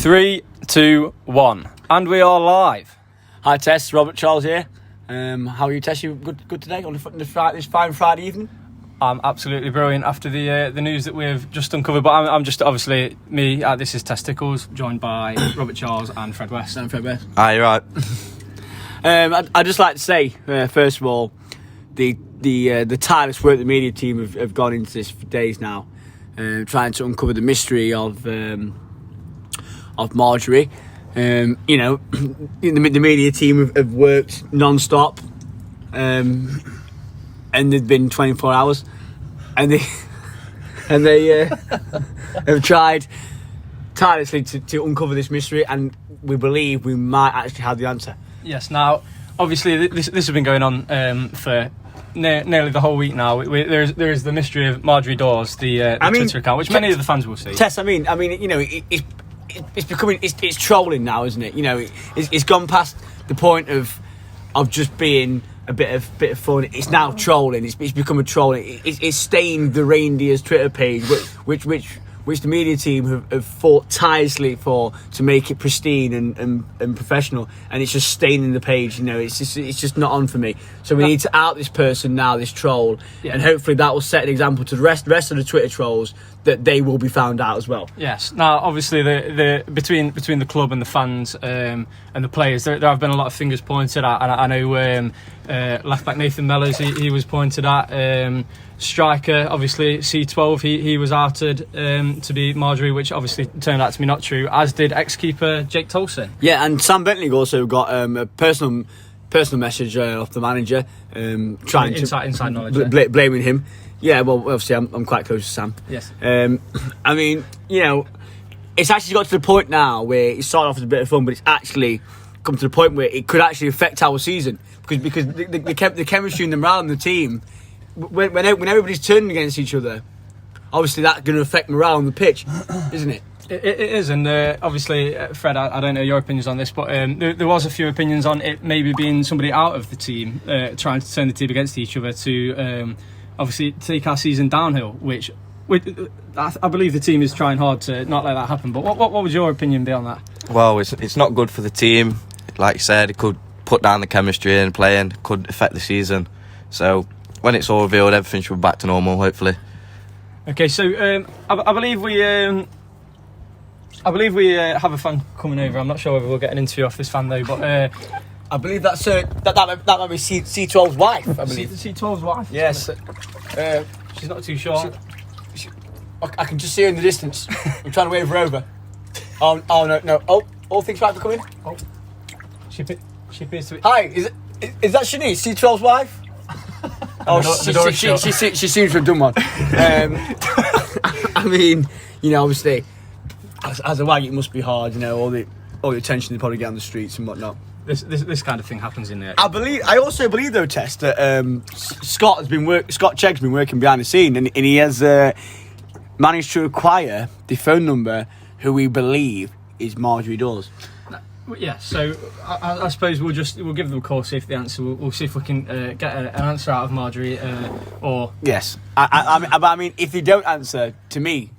3, 2, 1. And we are live. Hi Tess, Robert Charles here. How are you, Tess? You good today on this fine Friday evening? I'm absolutely brilliant after the news that we've just uncovered. But I'm just obviously me. This is Tess Tickles, joined by Robert Charles and Fred West. I'm Fred West. You're right. I'd just like to say, first of all, the tireless work the media team have gone into this for days now, trying to uncover the mystery of Margery. The media team have worked non-stop, and they've been 24 hours, and they have tried tirelessly to uncover this mystery, and we believe we might actually have the answer. Yes. Now, obviously, this has been going on for nearly the whole week now. There is the mystery of Margery Doors, the Twitter account, which many of the fans will see. Tess, it's becoming it's trolling now, isn't it? It's gone past the point of just being a bit of fun. It's now trolling. It's become a trolling. It's stained the Reindeer's Twitter page, which the media team have fought tirelessly to make it pristine and professional, and it's just staining the page. It's just not on for me. So we need to out this person now, this troll, and hopefully that will set an example to the rest of the Twitter trolls that they will be found out as well. Yes. Now, obviously, the between the club and the fans and the players, there have been a lot of fingers pointed at, and I know left back Nathan Mellors, he was pointed at. Striker, obviously C12, he was outed to be Margery, which obviously turned out to be not true, as did ex-keeper Jake Tolson. Yeah, and Sam Bentley also got a personal message off the manager, trying inside knowledge, blaming him. Yeah, well, obviously I'm quite close to Sam. Yes. It's actually got to the point now where it started off as a bit of fun, but it's actually come to the point where it could actually affect our season because the chemistry and the morale in the team. When everybody's turning against each other, obviously that's going to affect morale on the pitch, isn't it? It is, and obviously, Fred, I don't know your opinions on this, but there was a few opinions on it maybe being somebody out of the team trying to turn the team against each other to obviously take our season downhill, which I believe the team is trying hard to not let that happen. But what would your opinion be on that? Well, it's not good for the team. Like you said, it could put down the chemistry and playing, could affect the season. So when it's all revealed, everything should be back to normal, hopefully. Okay, so I believe we have a fan coming over. I'm not sure whether we'll get an interview off this fan though, but I believe that's that might be C12's wife. I believe C12's wife. Yes, she's not too sure. I can just see her in the distance. I'm trying to wave her over. Oh no! Oh, all things right for coming. Oh, she appears to be. Hi, is that Shanice, C12's wife? Oh, she seems to have done one. Obviously, as a wag, it must be hard. All the attention they probably get on the streets and whatnot. This kind of thing happens in there. I also believe though, Tess, that Scott Chegg's been working behind the scene, and he has managed to acquire the phone number who we believe is Margery Doors. Yeah, so I suppose we'll give them a call, see if the answer. We'll see if we can get an answer out of Margery, or yes. I mean, if they don't answer, to me,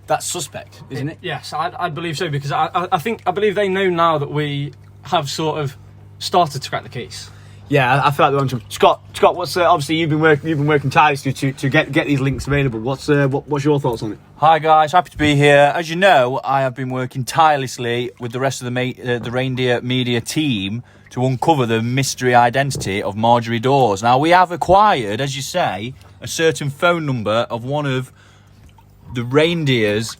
that's suspect, isn't it? Yes, I believe so, because I believe they know now that we have sort of started to crack the case. Yeah, I feel like they're on to Scott. What's obviously you've been working tirelessly to get these links available. What's your thoughts on it? Hi guys, happy to be here. As you know, I have been working tirelessly with the rest of the Reindeer media team to uncover the mystery identity of Margery Doors. Now we have acquired, as you say, a certain phone number of one of the Reindeer's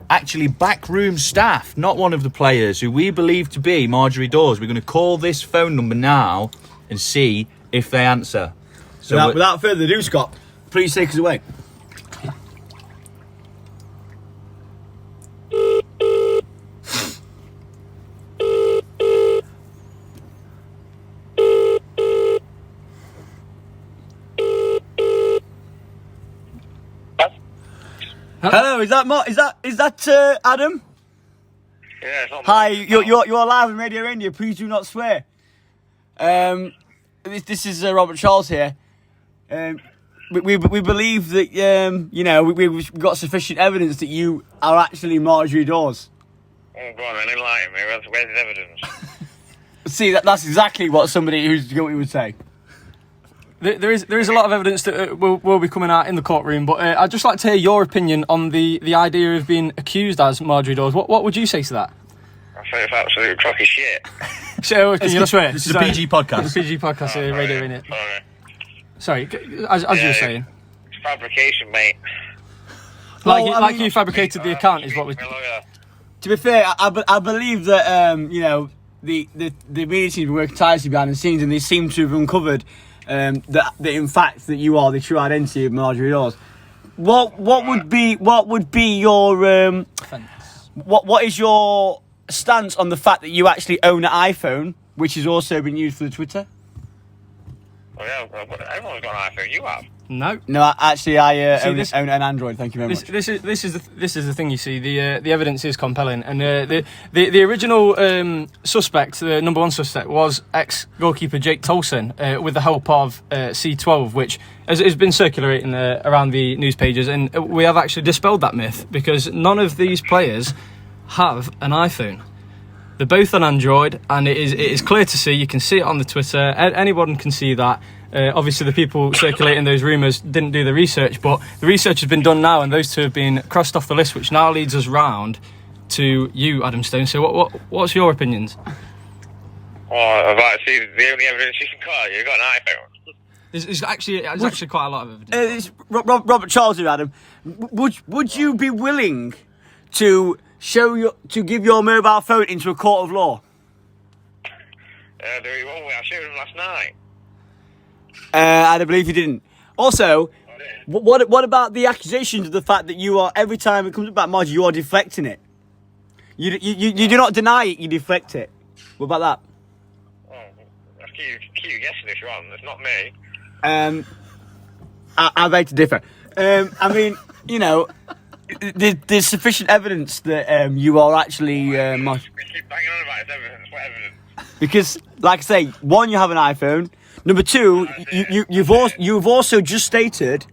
actually backroom staff, not one of the players, who we believe to be Margery Doors. We're going to call this phone number now and see if they answer. So without further ado, Scott, please take us away. Hello, is that Adam? Yeah. Hi, you're live on Radio Reindeer. Please do not swear. This is Robert Charles here. We believe that we've got sufficient evidence that you are actually Margery Doors. Oh, go on then, enlighten me. Where's the evidence? See, that's exactly what somebody who's guilty would say. There is a lot of evidence that will be coming out in the courtroom, but I'd just like to hear your opinion on the idea of being accused as Margery Doors. What would you say to that? I think it's absolute crocky shit. So, can you swear? This is a PG podcast. It's a PG podcast, radio, innit? Sorry. Sorry, as you were saying. It's fabrication, mate. Like you fabricated the account is what we... To be fair, I believe that the media team's been working tirelessly behind the scenes, and they seem to have uncovered that in fact that you are the true identity of Margery Doors. What would be your what is your stance on the fact that you actually own an iPhone, which has also been used for the Twitter? Oh yeah, everyone's got an iPhone. You have. No, actually, I own an Android. Thank you very much. This is the thing. You see, the evidence is compelling, and the original suspect, the number one suspect, was ex goalkeeper Jake Tolson, with the help of C12, which has been circulating around the news pages, and we have actually dispelled that myth because none of these players have an iPhone. They're both on Android, and it is clear to see. You can see it on the Twitter. Anyone can see that. Obviously, the people circulating those rumours didn't do the research, but the research has been done now, and those two have been crossed off the list, which now leads us round to you, Adam Stone. So, what's your opinions? Oh, about see the only evidence you can got. You got an iPhone. There's actually quite a lot of evidence. Robert Charles here, Adam. Would you be willing to give your mobile phone into a court of law? I showed him last night. I believe you didn't. Also, what about the accusations of the fact that you are, every time it comes about Marge, you are deflecting it? You do not deny it, you deflect it. What about that? Oh, keep guessing if you want. It's not me. I beg to differ. I mean, there's sufficient evidence that you are actually Marge. We keep banging on about it. Evidence. What evidence? Because, like I say, one, you have an iPhone. Number two, you've also just stated,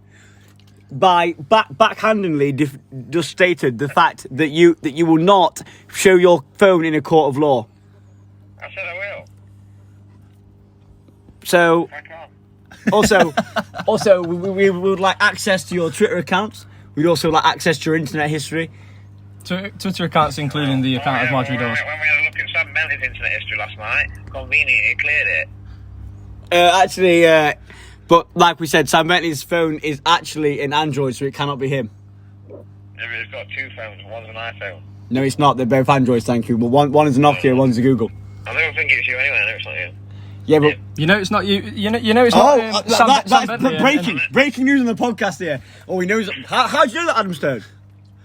by backhandedly just stated the fact that you will not show your phone in a court of law. I said I will. So, I can't. also, we would like access to your Twitter accounts. We'd also like access to your internet history. Twitter accounts, including the account of Margery Doors. When we had a look at Sam Bentley's internet history last night, conveniently it cleared it. But like we said, Sam Bentley's phone is actually an Android, so it cannot be him. Everybody's got two phones. One's an iPhone. No, it's not. They're both Androids, thank you. But one is a Nokia, one's a Google. I don't think it's you anyway. I know it's not you. Yeah, but you know it's not you. You know it's not. That's Sam Bentley, breaking news on the podcast here. Oh, he knows. How do you know that, Adam Stone?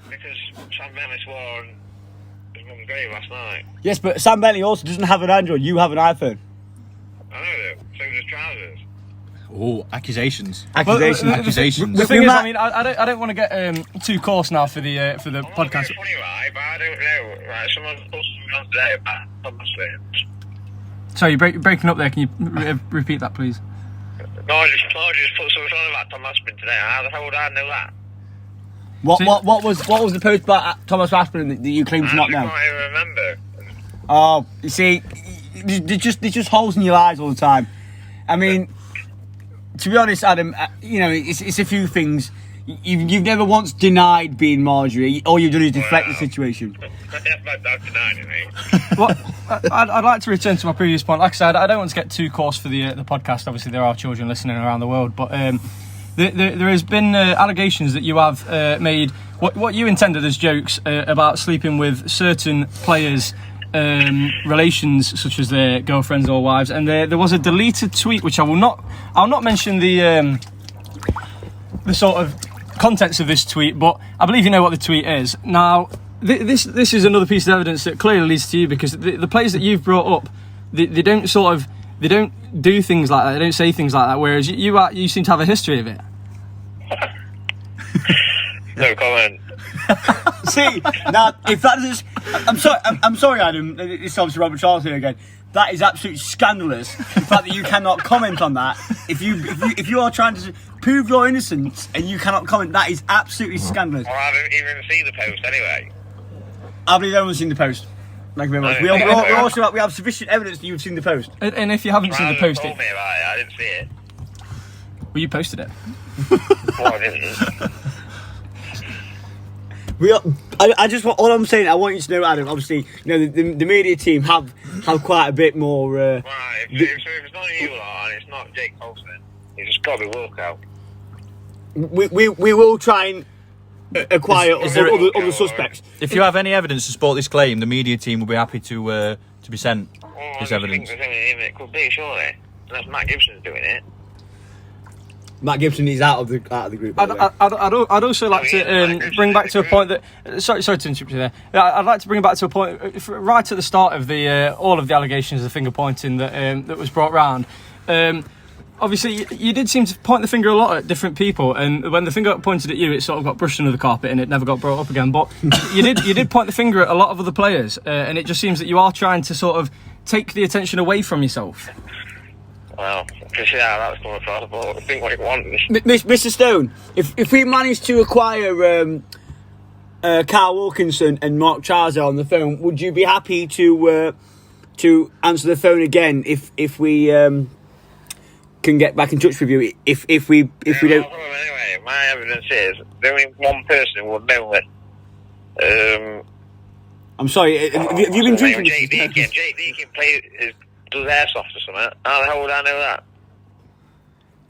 Because Sam Bentley swore on his mum's grave last night. Yes, but Sam Bentley also doesn't have an Android. You have an iPhone. I know that. So does trousers. Oh, accusations. Accusations. The thing is, I mean, I don't want to get too coarse now for the podcast. It's funny, right? But I don't know. Right? Someone put something on today about Thomas Williams. Sorry, you're breaking up there. Can you repeat that, please? No, I just put something on about Tom Aspin today. How would I know that? What was the post about Thomas Aspin that you claim to not know? I can't even remember. Oh, you see, there's just holes in your eyes all the time. I mean, to be honest, Adam, it's a few things. You've never once denied being Margery. All you've done is deflect the situation. I've denied it, mate. Well, I'd like to return to my previous point. Like I said, I don't want to get too coarse for the podcast. Obviously, there are children listening around the world, but there has been allegations that you have made what you intended as jokes about sleeping with certain players' relations, such as their girlfriends or wives. And there was a deleted tweet, which I'll not mention the sort of contents of this tweet, but I believe you know what the tweet is. Now, this is another piece of evidence that clearly leads to you, because the players that you've brought up, they don't do things like that. They don't say things like that. Whereas you seem to have a history of it. No comment. See, now if that is, I'm sorry, Adam. It's obviously Robert Charles here again. That is absolutely scandalous. The fact that you cannot comment on that. If you are trying to prove your innocence and you cannot comment, that is absolutely scandalous. Well, I didn't even see the post anyway. I believe everyone's seen the post. Thank you very much. We have sufficient evidence that you've seen the post. And if you haven't seen the post, told me about it. I didn't see it. well, you posted it. Well, I didn't. I just want, all I'm saying, I want you to know, Adam. Obviously, you know the media team have quite a bit more. Right, if it's not you lot and it's not Jake Colson, it's just got to be Wilco. We will try and acquire other suspects. If you have any evidence to support this claim, the media team will be happy to be sent this evidence. It could be, surely. Unless Matt Gibson's doing it. Matt Gibson is out of the group. by the way. I'd also like to bring back to a point that. Sorry to interrupt you there. I'd like to bring it back to a point right at the start of the all of the allegations of finger pointing that was brought round. Obviously, you did seem to point the finger a lot at different people, and when the finger got pointed at you, it sort of got brushed under the carpet and it never got brought up again. But you did point the finger at a lot of other players, and it just seems that you are trying to sort of take the attention away from yourself. Well, because yeah, that's coming across, but I think what he wants. Mr. Stone, if we manage to acquire Carl Wilkinson and Mark Charles on the phone, would you be happy to answer the phone again if we can get back in touch with you? If we don't. Anyway, my evidence is there only one person would know it. I'm sorry. Have you been drinking? Jake Deakin does airsoft or something. How the hell would I know that?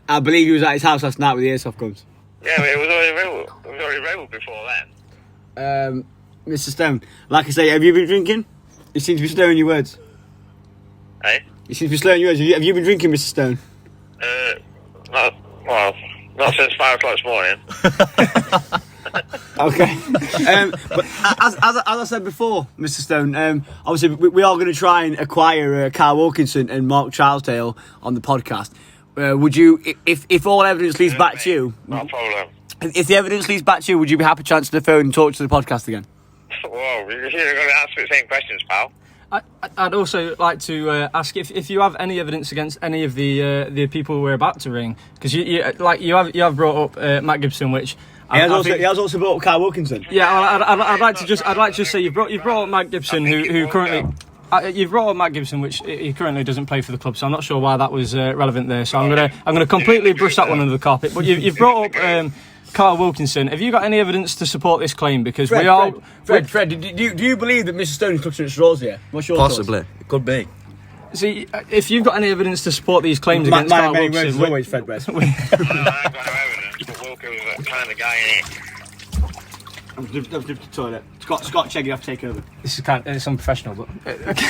I believe he was at his house last night with the airsoft guns. Yeah, but it was already rolled before then. Mr. Stone, like I say, have you been drinking? You seem to be slurring your words. Hey? You seem to be slurring your words. Have you been drinking, Mr. Stone? Not since 5 o'clock this morning. Okay. But as I said before, Mr. Stone, obviously we are going to try and acquire Carl Wilkinson and Mark Childsdale on the podcast. Would you, if all evidence leads back to you, no problem. If the evidence leads back to you, would you be happy to answer the phone and talk to the podcast again? Whoa, you're going to ask me the same questions, pal. I'd also like to ask if you have any evidence against any of the people we're about to ring, because you have brought up Matt Gibson, which he has also brought up Carl Wilkinson. Yeah, I'd like to just say you've brought up Matt Gibson, who currently. You've brought up Matt Gibson, which he currently doesn't play for the club, so I'm not sure why that was relevant there. So I'm gonna completely brush that one under the carpet. But you've brought up Carl Wilkinson. Have you got any evidence to support this claim? Because Fred, do you believe that Mr. Stone is clutching at straws here? What's your Possibly, thoughts? it could be. See, if you've got any evidence to support these claims against Carl Wilkinson, is always Fred West. I've got no evidence, but Wilco was that kind of guy in it. I've lived the toilet. Scott, Chegg, you have to take over. This is it's unprofessional, but okay.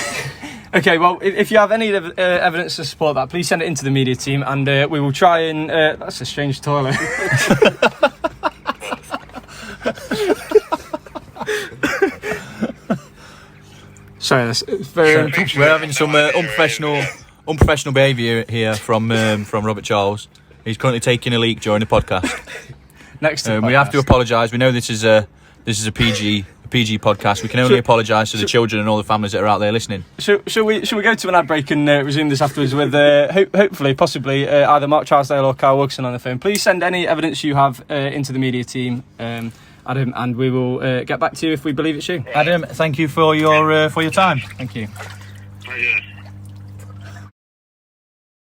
Okay, well, if you have any evidence to support that, please send it into the media team, and we will try and. That's a strange toilet. Sorry, that's very. We're having some unprofessional behaviour here from Robert Charles. He's currently taking a leak during the podcast. Next to we have to apologise. We know this is a PG podcast. We can only apologise to the children and all the families that are out there listening. Shall we go to an ad break and resume this afterwards with hopefully, possibly either Mark Charlesdale or Carl Wilkinson on the phone? Please send any evidence you have into the media team, Adam, and we will get back to you if we believe it's you. Adam, thank you for your time. Thank you. Oh, yeah.